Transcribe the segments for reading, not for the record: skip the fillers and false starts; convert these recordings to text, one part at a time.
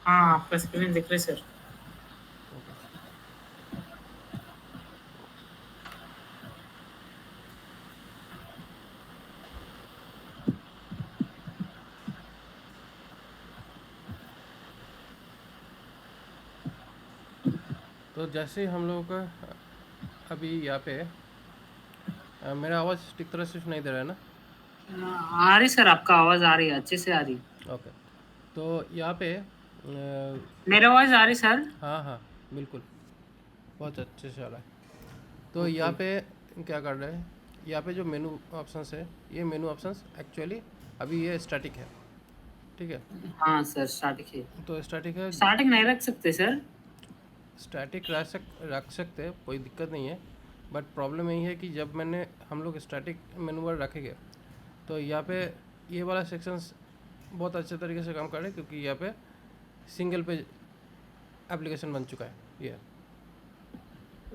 हाँ, आपका स्क्रीन दिख रही है सर। ओके। तो जैसे हम लोगों का अभी यहाँ पे मेरा आवाज़ ठीक तरह से सुनाई दे रहा है ना? आ रही सर, आपका आवाज़ आ रही है, अच्छे से आ रही। ओके। तो यहाँ पे मेरी आवाज़ आ रही सर? हाँ हाँ, बिल्कुल, बहुत अच्छे से आ रहा है। तो यहाँ ओके। पे क्या कर रहे हैं, यहाँ पे जो मेनू ऑप्शंस है, ये मेनू ऑप्शंस एक्चुअली अभी ये स्टैटिक है, ठीक है। हाँ सर, स्टार्टिंग है। तो स्टैटिक है। स्टार्टिंग नहीं रख सकते सर? स्टैटिक रख सकते हैं, कोई दिक्कत नहीं है। बट प्रॉब्लम यही है कि जब हम लोग स्टैटिक मेनू बार रखेंगे तो यहाँ पे ये वाला सेक्शंस बहुत अच्छे तरीके से काम कर रहे हैं, क्योंकि यहाँ पे सिंगल पेज एप्लीकेशन बन चुका है ये,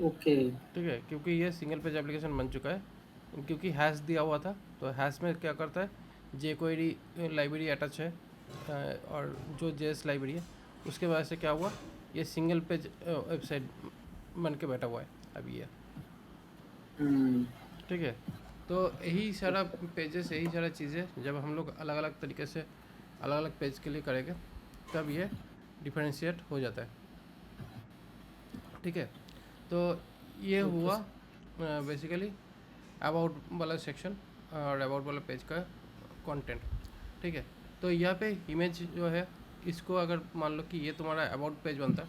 ओके। ठीक है। क्योंकि ये सिंगल पेज एप्लीकेशन बन चुका है, क्योंकि हैश दिया हुआ था। तो हैश में क्या करता है, जे क्वेरी लाइब्रेरी अटैच है और जो जेएस लाइब्रेरी है, उसके वजह से क्या हुआ, ये सिंगल पेज वेबसाइट बन के बैठा हुआ है अभी ये, हम्म। ठीक है। तो यही सारा पेजेस, यही सारा चीज़ें जब हम लोग अलग अलग तरीके से अलग अलग पेज के लिए करेंगे, तब ये डिफरेंशिएट हो जाता है, ठीक है। तो ये ओके हुआ सर। बेसिकली अबाउट वाला सेक्शन और अबाउट वाला पेज का कंटेंट, ठीक है। तो यहाँ पे इमेज जो है, इसको अगर मान लो कि ये तुम्हारा अबाउट पेज बनता,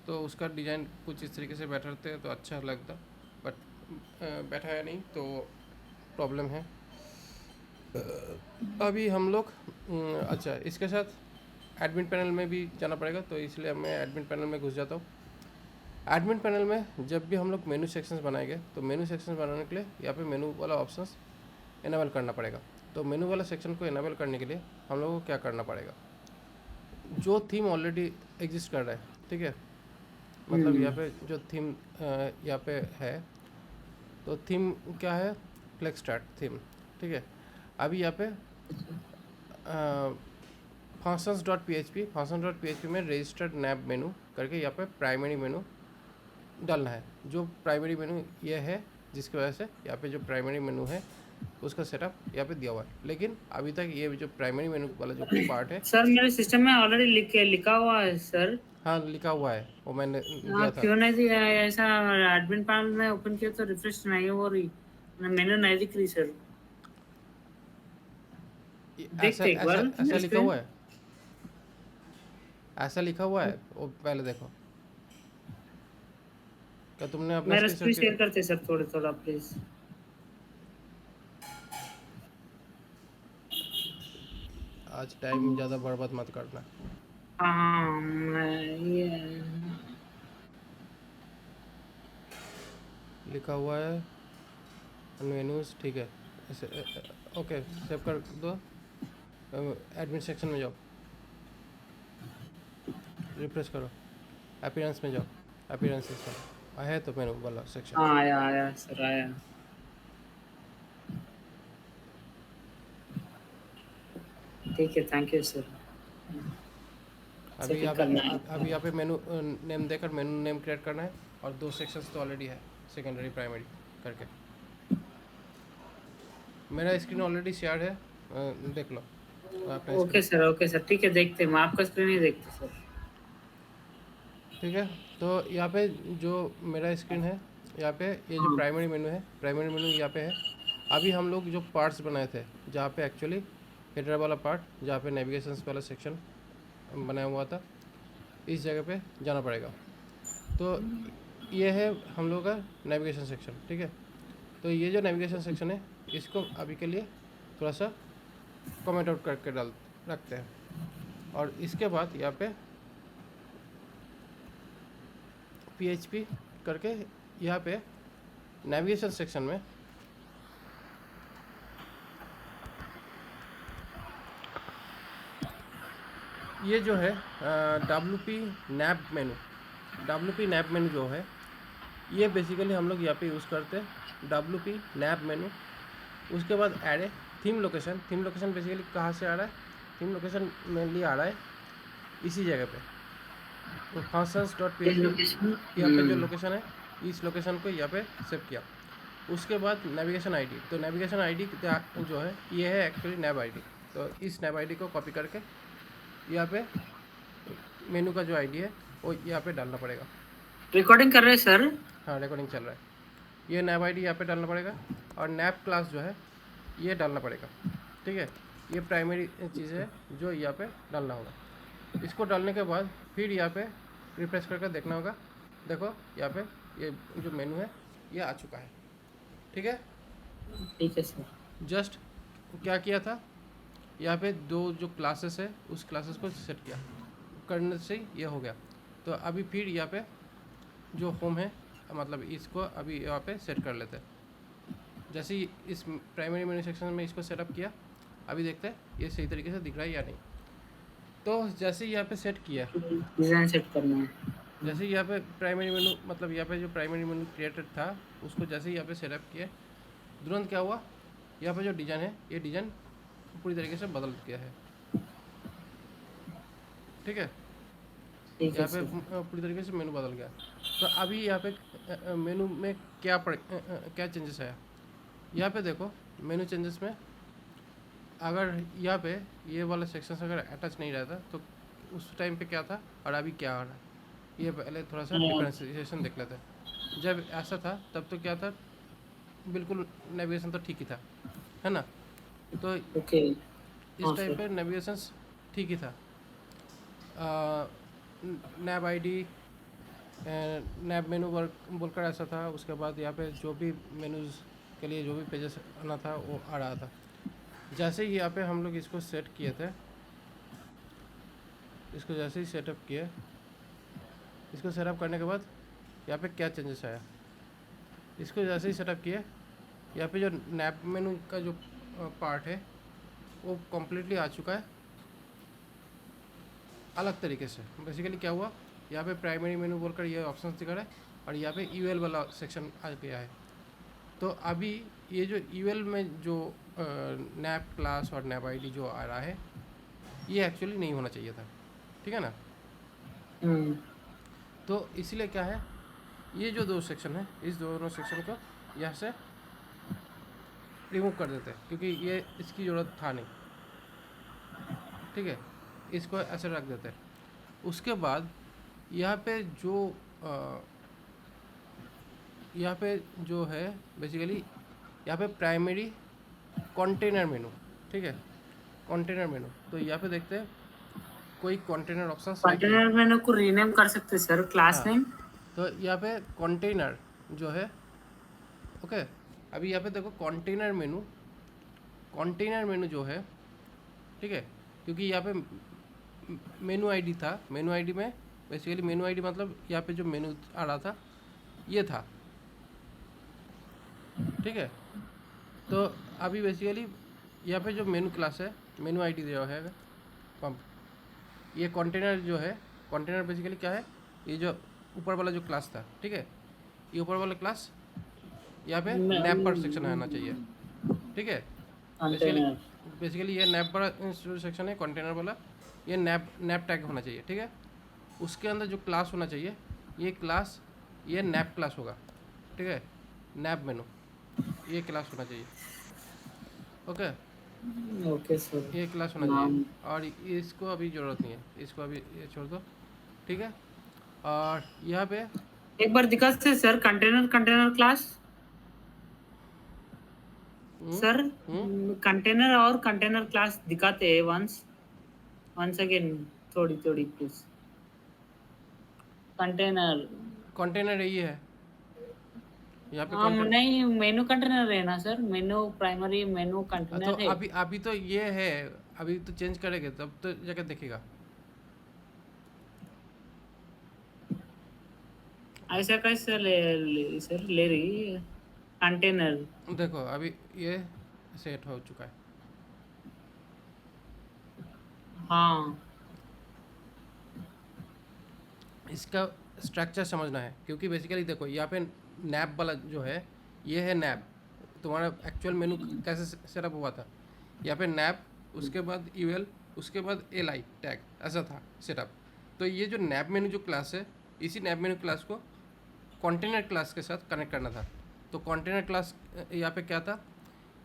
तो उसका डिज़ाइन कुछ इस तरीके से बैठते तो अच्छा लगता, बट बैठाया नहीं तो प्रॉब्लम है। अभी हम लोग अच्छा, इसके साथ एडमिन पैनल में भी जाना पड़ेगा, तो इसलिए मैं एडमिन पैनल में घुस जाता हूँ। एडमिन पैनल में जब भी हम लोग मेनू सेक्शंस बनाएंगे, तो मेनू सेक्शंस बनाने के लिए यहाँ पे मेनू वाला ऑप्शंस इनेबल करना पड़ेगा। तो मेनू वाला सेक्शन को इनेबल करने के लिए हम लोगों को क्या करना पड़ेगा, जो थीम ऑलरेडी एग्जिस्ट कर रहा है, ठीक है। मतलब हम्म। यहाँ पे जो थीम यहाँ पे है, तो थीम क्या है, फ्लेक्स स्टार्ट थीम, ठीक है। अभी यहाँ पे फंक्शंस.php में रजिस्टर्ड नैब मेनू करके यहाँ पे प्राइमरी मेनू डालना है। जो प्राइमरी मेनू ये है, जिसकी वजह से यहाँ पे जो प्राइमरी मेनू है उसका सेटअप यहाँ पे दिया हुआ है, लेकिन अभी तक ये जो प्राइमरी मेनू वाला जो पार्ट है, सर मेरे सिस्टम में ऑलरेडी लिखा हुआ है सर। हाँ लिखा हुआ है, वो मैंने हाँ, दिया था। क्यों नहीं दिया है ऐसा? एडमिन पैनल में ओपन किया तो रिफ्रेश नहीं हो रही, मेनू नहीं दिख रही सर। ऐसा देखते एक ऐसा बार ऐसा मेरा लिखा स्क्रीन। हुआ है, ऐसा लिखा हुआ है, वो पहले देखो। क्या तुमने अपना मेरा स्क्रीन स्क्रीन शॉट? शेयर करते सर, थोड़ा थोड़ा प्लीज। आज टाइम ज़्यादा बर्बाद मत करना। हाँ, ये लिखा हुआ है मेनूज, ठीक है। ऐसे ओके, सेव कर दो। एडमिन सेक्शन में जाओ, रिफ्रेश करो, अपीयरेंस में जाओ, अपीयरेंस में है तो मेनू वाला सेक्शन। हाँ, आया आया सर, आया। ठीक है, थैंक यू सर। अभी सेटिंग यहाँ पे करना है। अभी यहाँ पे मेनू नेम देकर मेनू नेम क्रिएट करना है, और दो सेक्शंस तो ऑलरेडी है, सेकेंडरी प्राइमरी करके। मेरा स्क्रीन ऑलरेडी शेयर है, देख लो अपना okay screen, sir, okay sir, ठीक है, देखते हैं, मैं आपका स्क्रीन ही देखते सर। ठीक है। तो यहाँ पे जो मेरा स्क्रीन है, यहाँ पे ये जो हाँ। प्राइमरी मेनू है, प्राइमरी मेनू यहाँ पे है। अभी हम लोग जो पार्ट्स बनाए थे, जहाँ पे एक्चुअली हेडर वाला पार्ट, जहाँ पे नेविगेशन वाला सेक्शन बनाया हुआ था, इस जगह पे जाना पड़ेगा। तो ये है हम लोग का नेविगेशन सेक्शन, ठीक है। तो ये जो नेविगेशन सेक्शन है, इसको अभी के लिए थोड़ा सा कमेंट आउट करके डाल रखते हैं। और इसके बाद यहाँ पे PHP करके, यहाँ पे नेविगेशन सेक्शन में ये जो है डब्ल्यू पी नैप मेनू जो है, ये बेसिकली हम लोग यहाँ पे यूज़ करते हैं डब्ल्यू पी नैप मेनू। उसके बाद array theme location. Theme location basically कहाँ से आ रहा है, थीम लोकेशन मेनली आ रहा है इसी जगह पे। तो functions डॉट ये php लोकेशन। यहाँ पे जो लोकेशन है, इस लोकेशन को यहाँ पे सेव किया। उसके बाद नेविगेशन आईडी, तो नेविगेशन आईडी जो है ये है एक्चुअली नैब आईडी। तो इस नैब आईडी को कॉपी करके यहाँ पे मेनू का जो आईडी है वो यहाँ पे डालना पड़ेगा। रिकॉर्डिंग कर रहे हैं सर? हाँ, रिकॉर्डिंग चल रहा है। ये नैब आईडी यहाँ पे डालना पड़ेगा और नैब क्लास जो है ये डालना पड़ेगा। ठीक है, ये प्राइमरी चीज़ है जो यहाँ पे डालना होगा। इसको डालने के बाद फिर यहाँ पे रिफ्रेश करके देखना होगा। देखो यहाँ पे ये जो मेनू है ये आ चुका है। ठीक है, ठीक है सर। जस्ट क्या किया था, यहाँ पे दो जो क्लासेस है उस क्लासेस को सेट किया करने से ये हो गया। तो अभी फिर यहाँ पे जो होम है मतलब इसको अभी यहाँ पे सेट कर लेते हैं। जैसे ही इस प्राइमरी मेनू सेक्शन में इसको सेटअप किया, अभी देखते हैं ये सही तरीके से दिख रहा है या नहीं। तो जैसे ही यहाँ पे सेट किया, डिज़ाइन सेट करना है। जैसे ही यहाँ पे प्राइमरी मेनू मतलब यहाँ पे जो प्राइमरी मेनू क्रिएटेड था उसको जैसे ही यहाँ पे सेटअप किया, तुरंत क्या हुआ, यहाँ पे जो डिज़ाइन है ये डिज़ाइन पूरी तरीके से बदल गया है। ठीक है, ठीक है यहाँ पे सर। पूरी तरीके से मेनू बदल गया। तो अभी यहाँ पे मेनू में क्या चेंजेस आया, यहाँ पे देखो मेनू चेंजेस में अगर यहाँ पे ये वाला सेक्शन अगर अटैच नहीं रहता तो उस टाइम पे क्या था और अभी क्या आ रहा है, ये पहले थोड़ा सा डिफरेंशिएशन देख लेते हैं। जब ऐसा था तब तो क्या था, बिल्कुल नेविगेशन तो ठीक ही था, है ना। तो ओके। इस हाँ टाइम सर। पे नेविगेशन ठीक ही था। नैब आईडी नैब मेनू बोलकर ऐसा था। उसके बाद यहाँ पे जो भी मेनूज़ के लिए जो भी पेजेस आना था वो आ रहा था। जैसे ही यहाँ पे हम लोग इसको सेट किए थे, इसको जैसे ही सेटअप किए, इसको सेटअप करने के बाद यहाँ पे क्या चेंजेस आया, इसको जैसे ही सेटअप किए, यहाँ पे जो नैब मेनू का जो पार्ट है वो कम्प्लीटली आ चुका है अलग तरीके से। बेसिकली क्या हुआ, यहाँ पे प्राइमरी मेनू बोलकर ये ऑप्शन दिखा रहा है और यहाँ पे यूएल वाला सेक्शन आ गया है। तो अभी ये जो यूएल में जो नैब क्लास और नैब आईडी जो आ रहा है ये एक्चुअली नहीं होना चाहिए था। ठीक है ना। तो इसलिए क्या है, ये जो दो सेक्शन है इस दोनों सेक्शन को यहाँ से रिमूव कर देते हैं क्योंकि ये इसकी ज़रूरत था नहीं। ठीक है, इसको ऐसे रख देते हैं। उसके बाद यहाँ पे जो है बेसिकली यहाँ पे प्राइमरी कंटेनर मेनू। ठीक है, कंटेनर मेनू, तो यहाँ पे देखते हैं कोई कंटेनर ऑप्शन कंटेनर मेनू को रीनेम कर सकते हैं सर, क्लास हाँ। नेम। तो यहाँ पे कंटेनर जो है, ओके, अभी यहाँ पे देखो कंटेनर मेनू जो है, ठीक है, क्योंकि यहाँ पे मेनू आईडी था, मेनू आईडी में बेसिकली मेनू आईडी मतलब यहाँ पे जो मेनू आ रहा था ये था। ठीक है, तो अभी बेसिकली यहाँ पे जो मेनू क्लास है, मेनू आईडी जो है पंप, ये कंटेनर जो है, कंटेनर बेसिकली क्या है, ये जो ऊपर वाला जो क्लास था। ठीक है, ये ऊपर वाला क्लास यहाँ पे नैप पर सेक्शन आना चाहिए। ठीक है, बेसिकली ये नैप पर जो सेक्शन है कंटेनर वाला, ये नैप टैग होना चाहिए। ठीक है, उसके अंदर जो क्लास होना चाहिए ये क्लास, ये नैप क्लास होगा। ठीक है, नैप मेनू ये क्लास होना चाहिए। Okay, okay sir. ये क्लास होना चाहिए और इसको अभी ज़रूरत नहीं है, इसको अभी ये छोड़ दो। ठीक है, और यहाँ पे एक बार दिखा सकते sir container class sir. Container और कंटेनर क्लास दिखाते हैं वंस अगेन, थोड़ी प्लीज। कंटेनर यही है यहाँ पे। हाँ नहीं, मेनू कंटेनर है ना सर, मेनू प्राइमरी मेनू कंटेनर तो है। अभी तो ये है, अभी तो चेंज करेंगे तब तो जाकर देखेगा। ऐसा कैसे सर ले रही है कंटेनर। देखो अभी ये सेट हो चुका है। हाँ, इसका स्ट्रक्चर समझना है क्योंकि बेसिकली देखो यहाँ पे नैप वाला जो है ये है नैप। तुम्हारा एक्चुअल मेनू कैसे सेटअप हुआ था, यहाँ पे नैप, उसके बाद यूएल, उसके बाद li टैग, ऐसा था सेटअप। तो ये जो नैप मेनू जो क्लास है, इसी नैप मेनू क्लास को कंटेनर क्लास के साथ कनेक्ट करना था। तो कंटेनर क्लास यहाँ पे क्या था,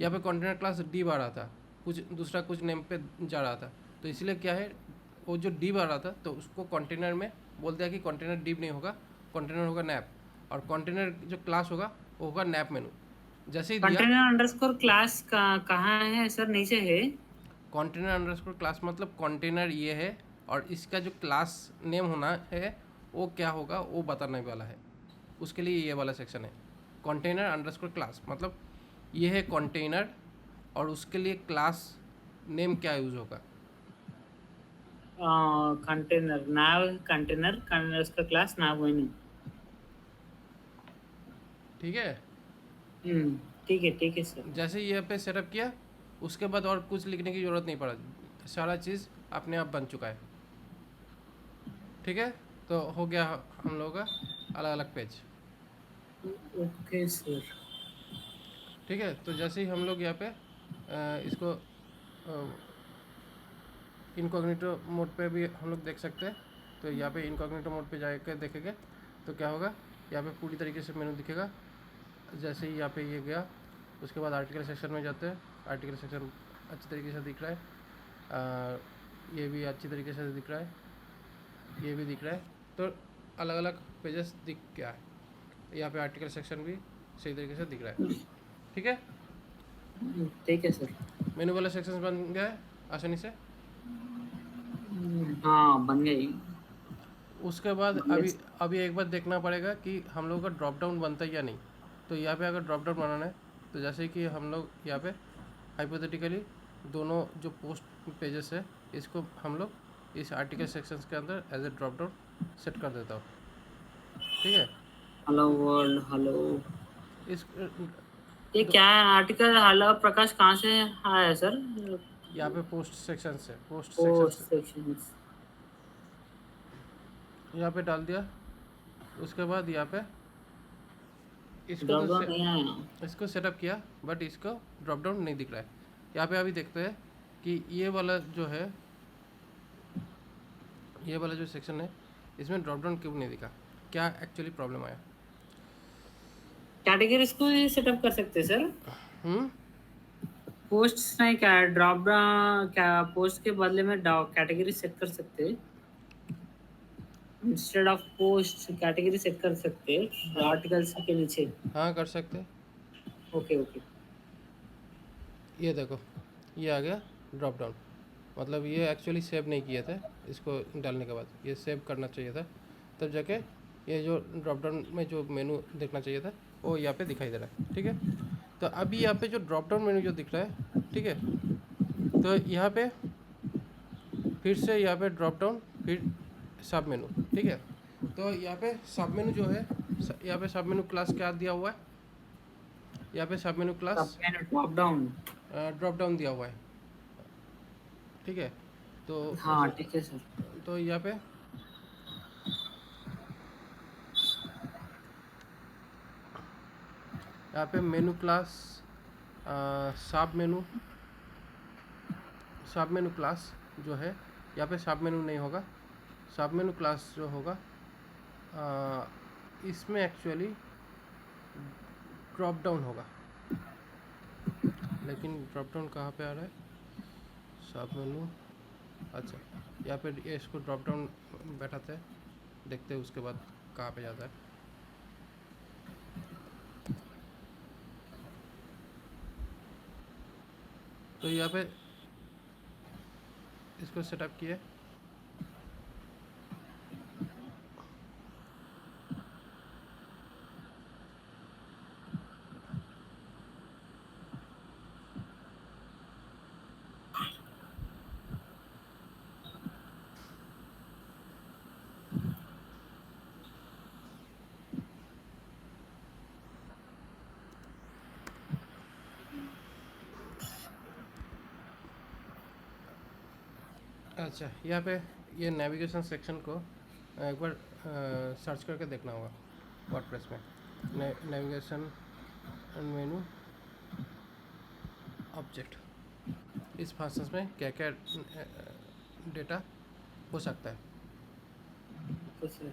यहाँ पे कंटेनर क्लास div आ रहा था, कुछ दूसरा कुछ नेम पे जा रहा था। तो इसलिए क्या है, वो जो div आ रहा था तो उसको कंटेनर में बोल दिया कि कंटेनर div नहीं होगा, कंटेनर होगा नैप, और कंटेनर जो क्लास होगा वो होगा नैप मेनू। जैसे ही दिया, कंटेनर अंडरस्कोर क्लास कहाँ है सर? नीचे है? कंटेनर अंडरस्कोर क्लास मतलब कंटेनर ये है, और इसका जो क्लास नेम होना है वो क्या होगा वो बताने वाला है, उसके लिए ये वाला सेक्शन है। कंटेनर अंडरस्कोर क्लास मतलब ये है कंटेनर, और उसके लिए क्लास नेम क्या यूज़ होगा। कंटेनर नाव, कंटेनर उसका क्लास नाव मेनू। ठीक है, ठीक है सर। जैसे ये पे सेटअप किया, उसके बाद और कुछ लिखने की ज़रूरत नहीं पड़ा, सारा चीज़ अपने आप बन चुका है। ठीक है, तो हो गया हम लोगों का अलग अलग पेज। Okay sir. ठीक है, तो जैसे ही हम लोग यहाँ पे इसको इनकॉग्निटो मोड पे भी हम लोग देख सकते हैं। तो यहाँ पे इनकॉग्निटो मोड पे जाकर देखेंगे तो क्या होगा, यहाँ पे पूरी तरीके से मेनू दिखेगा। जैसे ही यहाँ पे ये गया, उसके बाद आर्टिकल सेक्शन में जाते हैं। आर्टिकल सेक्शन अच्छी तरीके से दिख रहा है, ये भी अच्छी तरीके से दिख रहा है, ये भी दिख रहा है। तो अलग अलग पेजेस दिख गया है। यहाँ पे आर्टिकल सेक्शन भी सही तरीके से दिख रहा है। ठीक है, ठीक है सर। मेनू वाला सेक्शन बन गया है आसानी से। हाँ, बन गई। उसके बाद बन अभी गई। अभी एक बार देखना पड़ेगा कि हम लोग का ड्रॉप डाउन बनता है या नहीं। तो यहाँ पे अगर ड्रॉप डाउन बनाना है तो जैसे कि हम लोग यहाँ पे हाइपोथेटिकली दोनों जो पोस्ट पेजेस है इसको हम लोग इस आर्टिकल सेक्शंस के अंदर as a drop down set कर देता हूँ। ठीक है, हेलो वर्ल्ड, हेलो। इस ये दो, क्या है आर्टिकल? हेलो प्रकाश कहाँ से आया है सर? यहाँ पे पोस्ट सेक्शन से, पोस्ट सेक्शन पोस्ट से सेक्शंस। यहाँ पे डाल दिया। उसके बाद यहाँ पे इसको ड्रॉप तो डाउन नहीं आया। इसको सेटअप किया, बट इसको ड्रॉप डाउन नहीं दिख रहा है। यहाँ पे अभी देखते हैं कि ये वाला जो है, ये वाला जो सेक्शन है इसमें ड्रॉप डाउन क्यों नहीं दिखा, क्या एक्चुअली प्रॉब्लम आया। कैटेगरीज को ही सेटअप कर सकते हैं सर? हम्म, पोस्ट नहीं, क्या ड्रॉप डाउन, क्या पोस्ट के बदले में कैटेगरी सेट कर सकते हैं? Instead of post category set कर सकते हैं हाँ आर्टिकल्स के नीचे। हाँ कर सकते हैं। Okay okay. ये देखो, ये आ गया ड्रॉप डाउन, मतलब ये एक्चुअली सेव नहीं किए थे। इसको डालने के बाद ये सेव करना चाहिए था, तब जाके ये जो ड्रॉप डाउन में जो मेनू देखना चाहिए था वो यहाँ पे दिखाई दे रहा है। ठीक है, तो अभी यहाँ पे जो ड्रॉप डाउन मेनू जो दिख रहा है, ठीक है, तो यहाँ पे फिर से यहाँ पे ड्रॉप डाउन, फिर सब मेनू। ठीक है, तो यहाँ पे सब मेनू जो है, यहाँ पे सब मेनू क्लास क्या दिया हुआ है, यहाँ पे सब मेनू सब क्लास मैंने ड्रॉप डाउन। ड्रॉप डाउन दिया हुआ है। ठीक है, तो हाँ ठीक है सर। तो यहाँ पे मेनू क्लास सब मेनू क्लास जो है, यहाँ पे सब मेनू नहीं होगा। सब मेनू क्लास जो होगा इसमें एक्चुअली ड्रॉप डाउन होगा, लेकिन ड्रॉप डाउन कहाँ पे आ रहा है, सब मेनू। अच्छा, यहाँ पे ये इसको ड्रॉप डाउन बैठाते हैं, देखते हैं उसके बाद कहाँ पे जाता है। तो यहाँ पे इसको सेटअप किए। अच्छा, यहाँ पे ये नेविगेशन सेक्शन को एक बार सर्च करके देखना होगा वर्डप्रेस में। नेविगेशन मेनू ऑब्जेक्ट, इस फंक्शंस में क्या क्या डेटा हो सकता है। तो सर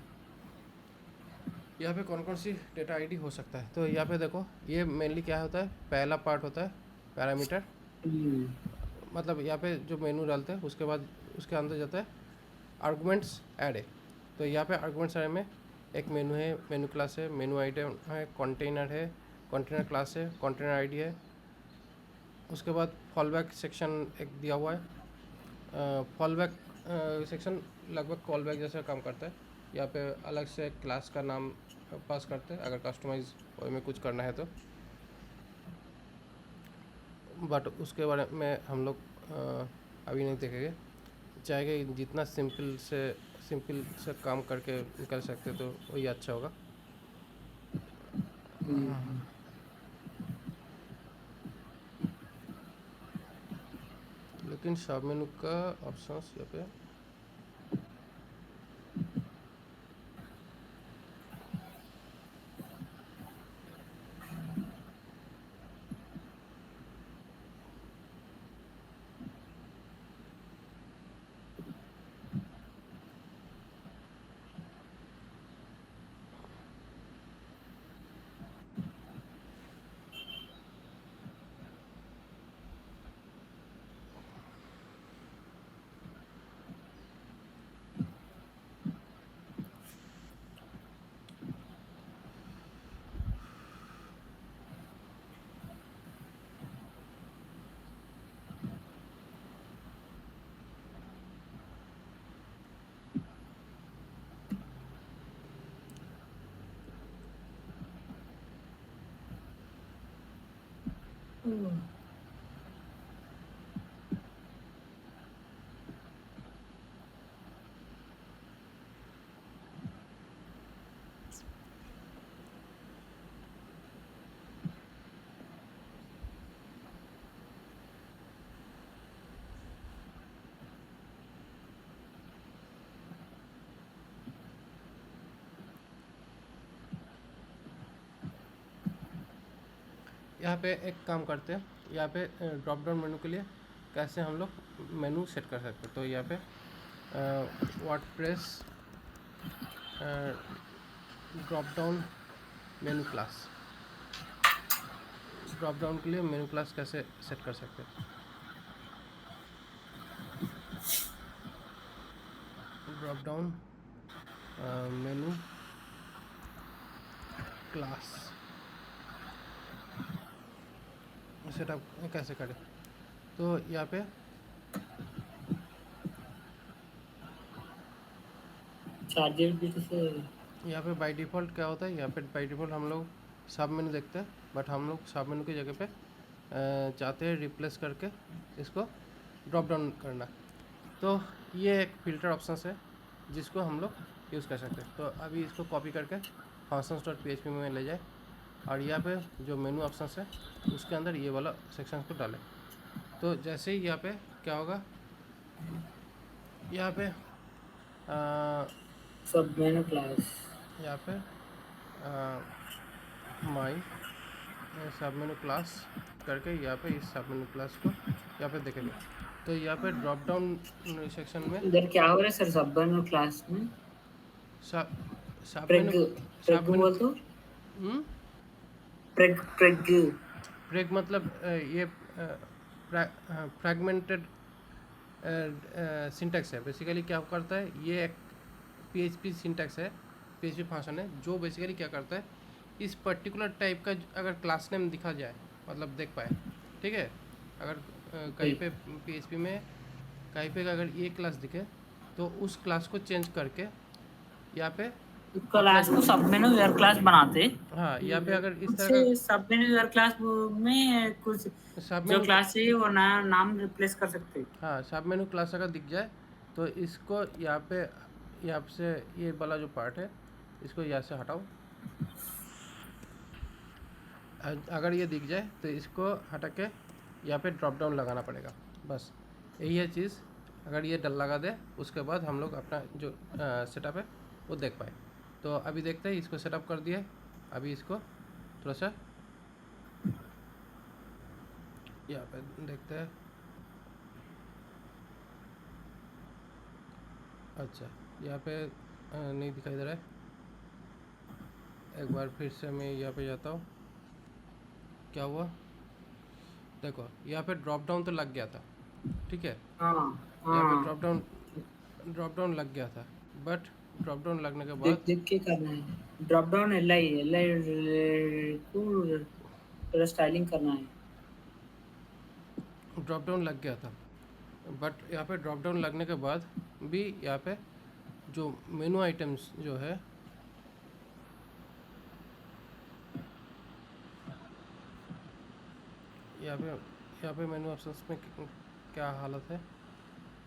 यहाँ पे कौन कौन सी डेटा आईडी हो सकता है, तो यहाँ पे देखो ये मेनली क्या होता है, पहला पार्ट होता है पैरामीटर, मतलब यहाँ पे जो मेनू डालते हैं उसके बाद उसके अंदर जाता है आर्गुमेंट्स ऐड है। तो यहाँ पे आर्गुमेंट्स ऐड में एक मेनू है, मेनू क्लास है, मेनू आइटम है, कंटेनर है, कंटेनर क्लास है, कंटेनर आईडी है। उसके बाद फॉलबैक सेक्शन एक दिया हुआ है। फॉलबैक सेक्शन लगभग कॉलबैक जैसा काम करता है। यहाँ पे अलग से क्लास का नाम पास करते हैं अगर कस्टमाइज में कुछ करना है तो, बट उसके बारे में हम लोग अभी नहीं देखेंगे। चाहेंगे जितना सिंपल से काम करके निकल सकते तो वही अच्छा होगा। लेकिन सब मेनू का ऑप्शंस यहाँ पे यहाँ पे एक काम करते हैं, यहाँ पे ड्रॉप डाउन मेनू के लिए कैसे हम लोग मेनू सेट कर सकते हैं। तो यहाँ पे WordPress drop down menu class, drop down के लिए मेनू क्लास कैसे सेट कर सकते हैं। Drop down menu class setup कैसे करें, तो यहाँ पे चार्जर भी तो सर यहाँ पे बाय डिफ़ॉल्ट क्या होता है, यहाँ पे बाय डिफ़ॉल्ट हम लोग सब मेनू देखते हैं, बट हम लोग सब मेनू की जगह पे चाहते हैं रिप्लेस करके इसको ड्रॉप डाउन करना। तो ये एक फ़िल्टर ऑप्शन है जिसको हम लोग यूज़ कर सकते हैं। तो अभी इसको कॉपी करके functions.php में ले जाए और यहाँ पे जो मेनू ऑप्शन है उसके अंदर ये वाला सेक्शन को डालें। तो जैसे ही यहाँ पे क्या होगा, यहाँ पे सब मेनू क्लास यहाँ पे माई सब मेनू क्लास करके यहाँ पे इस सब मेनू क्लास को यहाँ पे देखेंगे। तो यहाँ पे ड्रॉप डाउन सेक्शन में इधर क्या हो रहा है सर सब मेनू क्लास में? सब सब प्रेग मेनू प्रेग सब मेनू बोल तो प्रेग प्रेग प्रेग मतलब ये फ्रैगमेंटेड सिंटैक्स है। बेसिकली क्या करता है, ये एक PHP सिंटैक्स है, PHP फंक्शन है जो बेसिकली क्या करता है, इस पर्टिकुलर टाइप का अगर क्लास नेम दिखा जाए, मतलब देख पाए, ठीक है, अगर कहीं पे PHP में कहीं पे अगर ये क्लास दिखे तो उस क्लास को चेंज करके यहाँ पे क्लास को सब मेनू वेयर क्लास बनाते। हाँ, यहाँ पे अगर इस तरह कुछ सब मेनू वेयर क्लास में कुछ का सब जो मेनू, क्लास चाहिए वो नया नाम रिप्लेस कर सकते हैं। हाँ सब मेनू क्लास अगर दिख जाए तो इसको यहाँ पे, यहाँ से ये वाला जो पार्ट है इसको यहाँ से हटाओ। अगर ये दिख जाए तो इसको हटा के यहाँ पे ड्रॉप डाउन लगाना पड़ेगा, बस यही है चीज़। अगर ये डल लगा दे उसके बाद हम लोग अपना जो सेटअप है वो देख पाए। तो अभी देखते हैं, इसको सेटअप कर दिया, अभी इसको थोड़ा सा यहाँ पे देखते हैं। अच्छा, यहाँ पे नहीं दिखाई दे रहा है। एक बार फिर से मैं यहाँ पे जाता हूँ। क्या हुआ, देखो यहाँ पे ड्रॉप डाउन तो लग गया था, ठीक है। हाँ यहाँ पे हाँ, ड्रॉप डाउन लग गया था, बट ड्रॉप डाउन लगने के देख बाद देख के करना है। ड्रॉप डाउन एल आई को थोड़ा स्टाइलिंग करना है। ड्रॉप डाउन लग गया था, बट यहाँ पे ड्रॉप डाउन लगने के बाद भी यहाँ पे जो मेनू आइटम्स जो है, यहाँ पे मेनू ऑप्शंस में क्या हालत है।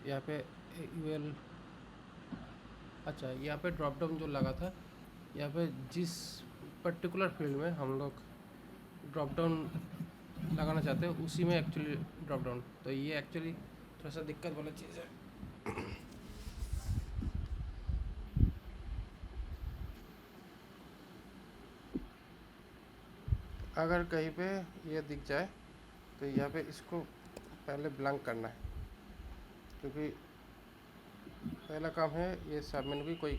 यहाँ पे यूएल, अच्छा यहाँ पे ड्रॉप डाउन जो लगा था, यहाँ पे जिस पर्टिकुलर फील्ड में हम लोग ड्रॉप डाउन लगाना चाहते हैं उसी में एक्चुअली ड्रॉप डाउन, तो ये एक्चुअली थोड़ा सा दिक्कत वाला चीज़ है। अगर कहीं पे ये दिख जाए तो यहाँ पे इसको पहले ब्लैंक करना है, क्योंकि पहला काम है ये सब मेनू की कोई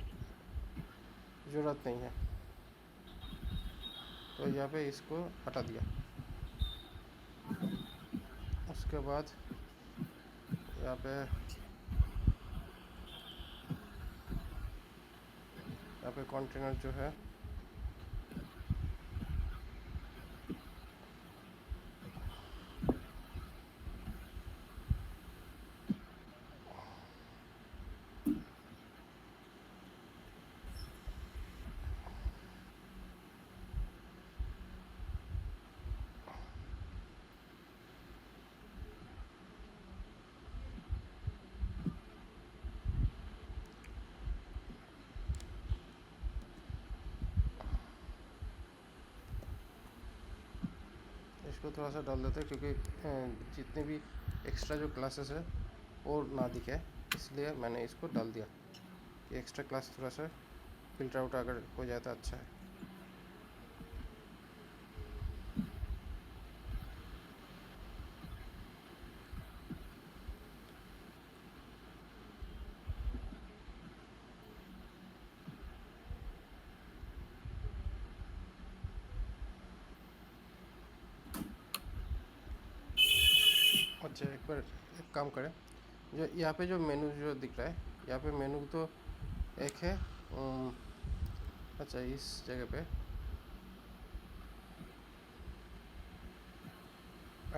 ज़रूरत नहीं है। तो यहाँ पे इसको हटा दिया। उसके बाद यहाँ पे कंटेनर जो है, इसको थोड़ा सा डाल देते हैं, क्योंकि जितने भी एक्स्ट्रा जो क्लासेस है और ना दिखे, इसलिए मैंने इसको डाल दिया कि एक्स्ट्रा क्लास थोड़ा सा फिल्टर आउट अगर हो जाए तो अच्छा है। अच्छा, एक बार एक काम करें, जो यहाँ पे जो मेनू जो दिख रहा है, यहाँ पे मेनू तो एक है। अच्छा, इस जगह पे,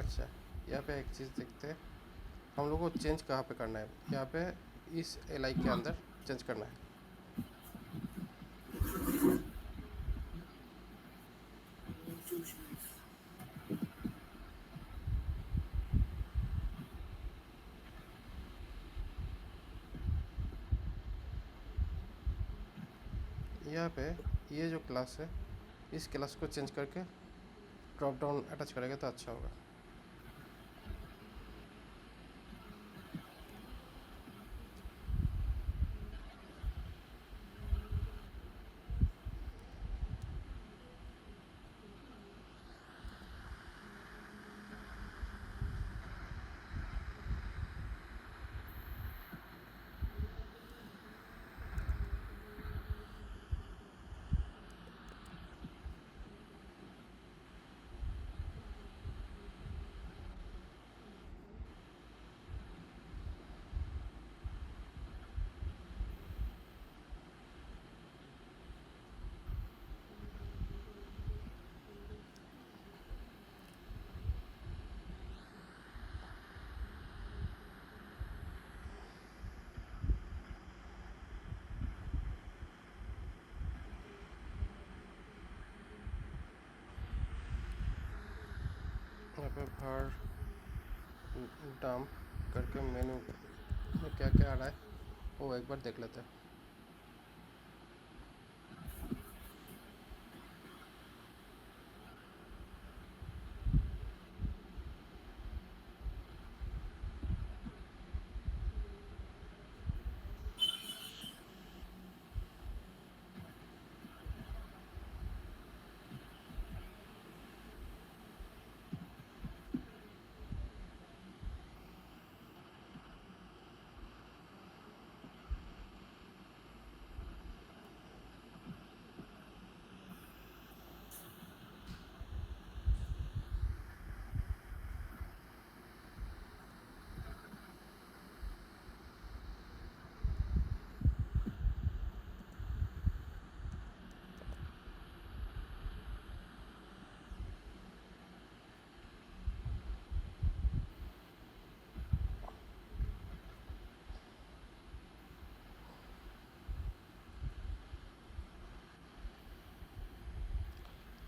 अच्छा यहाँ पे एक चीज़ देखते हैं, हम लोग को चेंज कहाँ पे करना है। यहाँ पे इस एल के अंदर चेंज करना है। यहाँ पे ये जो क्लास है, इस क्लास को चेंज करके ड्रॉप डाउन अटैच करेगा तो अच्छा होगा। यहाँ पे भर डंप करके मेनू में क्या क्या आ रहा है वो एक बार देख लेते हैं।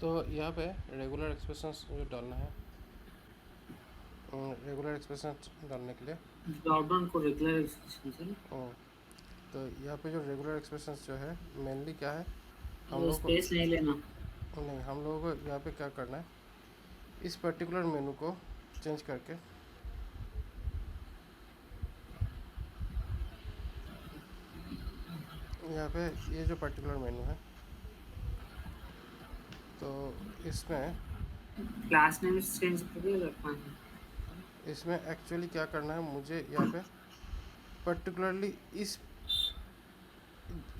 तो यहाँ पे रेगुलर एक्सप्रेशंस जो डालना है, रेगुलर एक्सप्रेशंस डालने के लिए ड्रॉप डाउन को रेगुलर एक्सप्रेशन सर, तो यहाँ पे जो रेगुलर एक्सप्रेशंस जो है मेनली क्या है, हम लोग को स्पेस नहीं लेना। नहीं, हम लोगों को यहाँ पे क्या करना है, इस पर्टिकुलर मेनू को चेंज करके यहाँ पे ये जो पर्टिकुलर मेनू है, तो इसमें क्लास नेम चेंज करके रखना है। इसमें एक्चुअली क्या करना है, मुझे यहाँ पे पर्टिकुलरली इस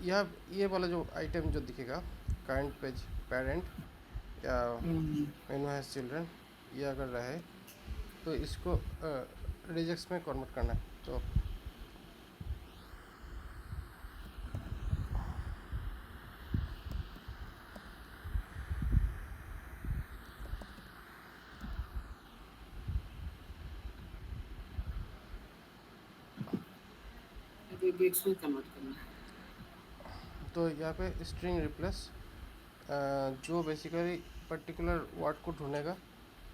यह ये वाला जो आइटम जो दिखेगा, करंट पेज पेरेंट या मेनू हैज चिल्ड्रन, ये अगर रहे तो इसको रिजेक्ट्स में कन्वर्ट करना है। तो बिट्स में कन्वर्ट करना है। तो यहाँ पे स्ट्रिंग रिप्लेस जो बेसिकली पर्टिकुलर वर्ड को ढूंढेगा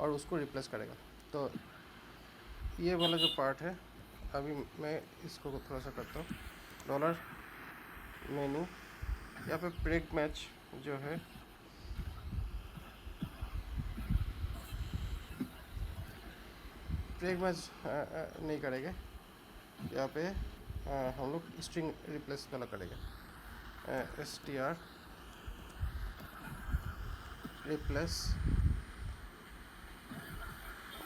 और उसको रिप्लेस करेगा। तो ये वाला जो पार्ट है, अभी मैं इसको थोड़ा सा करता हूँ, डॉलर मेनू, यहाँ पे ब्रेक मैच जो है, ब्रेक मैच नहीं करेंगे, यहाँ पे हम लोग स्ट्रिंग रिप्लेस वाला करेंगे, str रिप्लेस,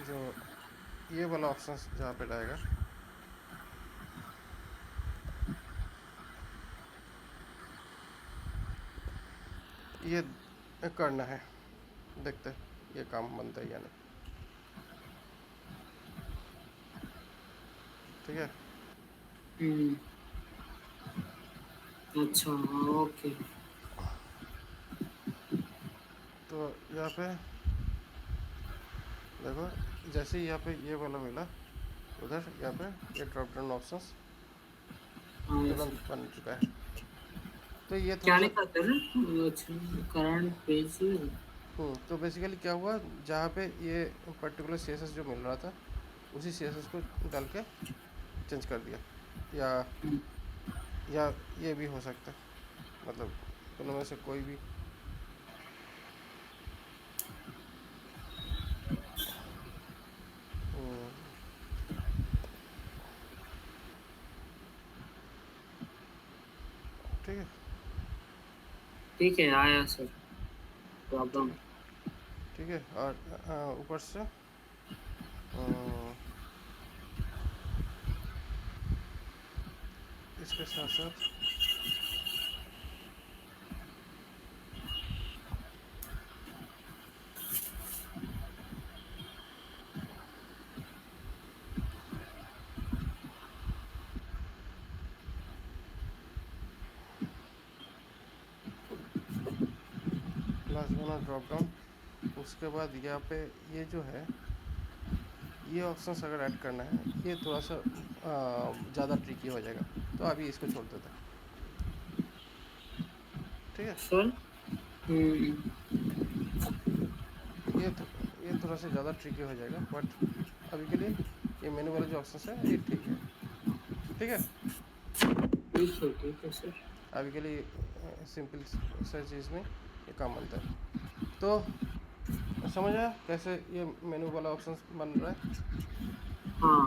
जो ये वाला ऑप्शन जहाँ पे रहेगा, ये करना है, देखते हैं ये काम बनता है या नहीं। ठीक है, अच्छा, ओके। तो यहाँ पे देखो, जैसे ही यहाँ पे ये वाला मिला, उधर यहाँ पे ये ड्रॉप डाउन ऑप्शंस तुरंत बन चुका है। तो ये क्या थोड़ा सा लिखा सर? अच्छा, करंट पेज। तो बेसिकली क्या हुआ, जहाँ पे ये पर्टिकुलर CSS जो मिल रहा था, उसी CSS को डाल के चेंज कर दिया, या ये भी हो सकता है, मतलब दोनों में से कोई भी। ठीक है, ठीक है, आया सर प्रॉब्लम। ठीक है। और ऊपर से इसके साथ साथ क्लास बना ड्रॉप डाउन, उसके बाद यहाँ पे ये जो है, ये ऑप्शंस अगर ऐड करना है, ये थोड़ा सा ज़्यादा ट्रिकी हो जाएगा, तो अभी इसको छोड़ देते हैं। ठीक है, सर ये थोड़ा सा ज़्यादा ट्रिकी हो जाएगा, बट अभी के लिए ये मेनू वाले जो ऑप्शंस है ये ठीक है। ठीक है, ठीक है सर। अभी के लिए सिंपल सा चीज़ में ये काम बनता है। तो समझ आया कैसे ये मेनू वाला ऑप्शन बन रहा है? हाँ,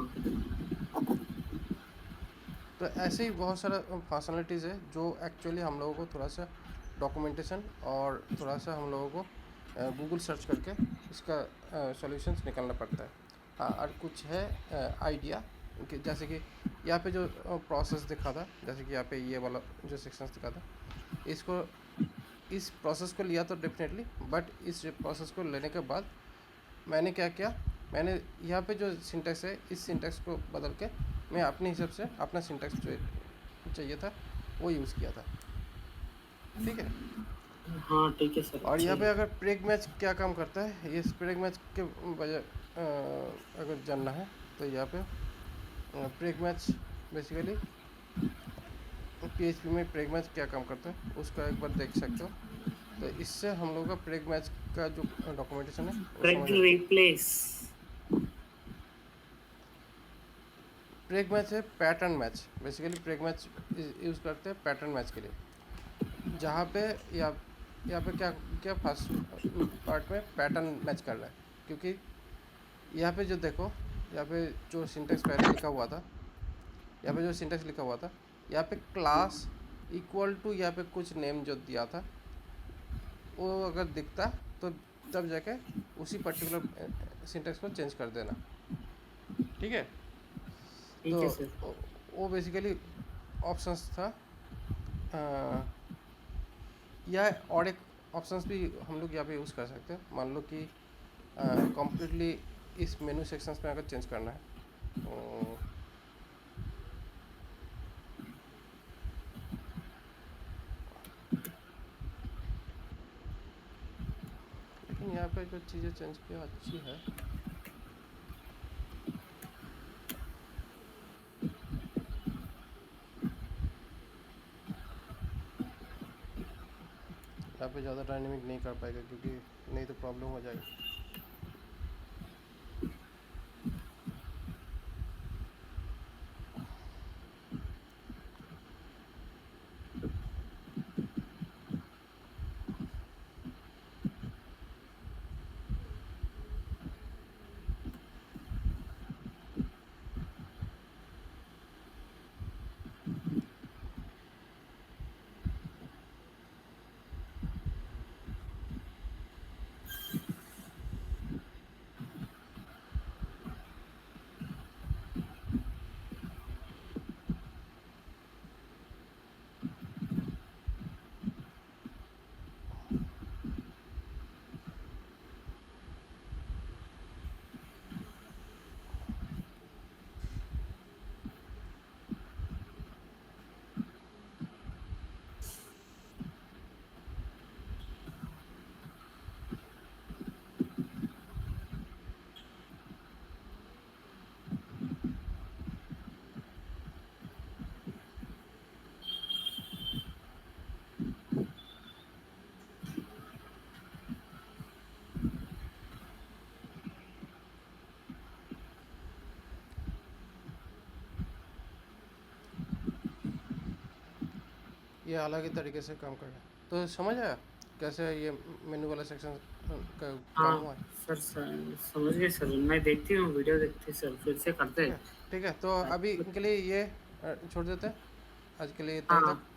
तो ऐसे ही बहुत सारा फंक्शनलिटीज़ है जो एक्चुअली हम लोगों को थोड़ा सा डॉक्यूमेंटेशन और थोड़ा सा हम लोगों को गूगल सर्च करके इसका सॉल्यूशंस निकालना पड़ता है। हाँ, और कुछ है आइडिया कि जैसे कि यहाँ पे जो प्रोसेस दिखा था, जैसे कि यहाँ पे ये वाला जो सेक्शंस दिखा था, इसको इस प्रोसेस को लिया तो डेफिनेटली, बट इस प्रोसेस को लेने के बाद मैंने क्या किया, मैंने यहाँ पे जो सिंटेक्स है, इस सिंटेक्स को बदल के मैं अपने हिसाब से अपना सिंटेक्स जो चाहिए था वो यूज़ किया था। ठीक है, हाँ ठीक है सर। और यहाँ पे अगर प्रेग मैच क्या काम करता है, ये प्रेग मैच के वजह अगर जानना है तो यहाँ पे प्रेग मैच बेसिकली PHP में प्रेग मैच क्या काम करता है उसका एक बार देख सकते हो। तो इससे हम लोग का प्रेग मैच का जो डॉक्यूमेंटेशन है वो Drag समझ आता है। replace. प्रेग मैच है pattern match, basically preg match use करते हैं पैटर्न मैच के लिए, जहाँ पे यहाँ पे क्या क्या फर्स्ट पार्ट में पैटर्न मैच कर रहा है, क्योंकि यहाँ पे जो देखो, यहाँ पे जो सिंटेक्स पहले लिखा हुआ था, यहाँ पे जो सिंटेक्स लिखा हुआ था, यहाँ पे क्लास इक्वल टू यहाँ पे कुछ नेम जो दिया था वो अगर दिखता तो तब जाके उसी पर्टिकुलर सिंटेक्स को चेंज कर देना, ठीक है। तो ठीक है सर। वो बेसिकली ऑप्शंस था। या और एक ऑप्शंस भी हम लोग यहाँ पे यूज़ कर सकते हैं। मान लो कि कम्प्लीटली इस मेनू सेक्शंस में अगर चेंज करना है तो लेकिन यहाँ पे जो चीज़ें चेंज किया अच्छी है। यहाँ पे ज़्यादा डायनेमिक नहीं कर पाएगा क्योंकि नहीं तो प्रॉब्लम हो जाएगा। ये अलग ही तरीके से काम कर रहा है। तो समझ आया कैसे ये मेनू वाला सेक्शन का काम हुआ हाँ है। सर, समझ गए सर। मैं देखती हूँ, वीडियो देखती हूँ सर, फिर से करते ठीक है, हैं। ठीक है, तो अभी के लिए ये छोड़ देते हैं, आज के लिए इतना ही हाँ था।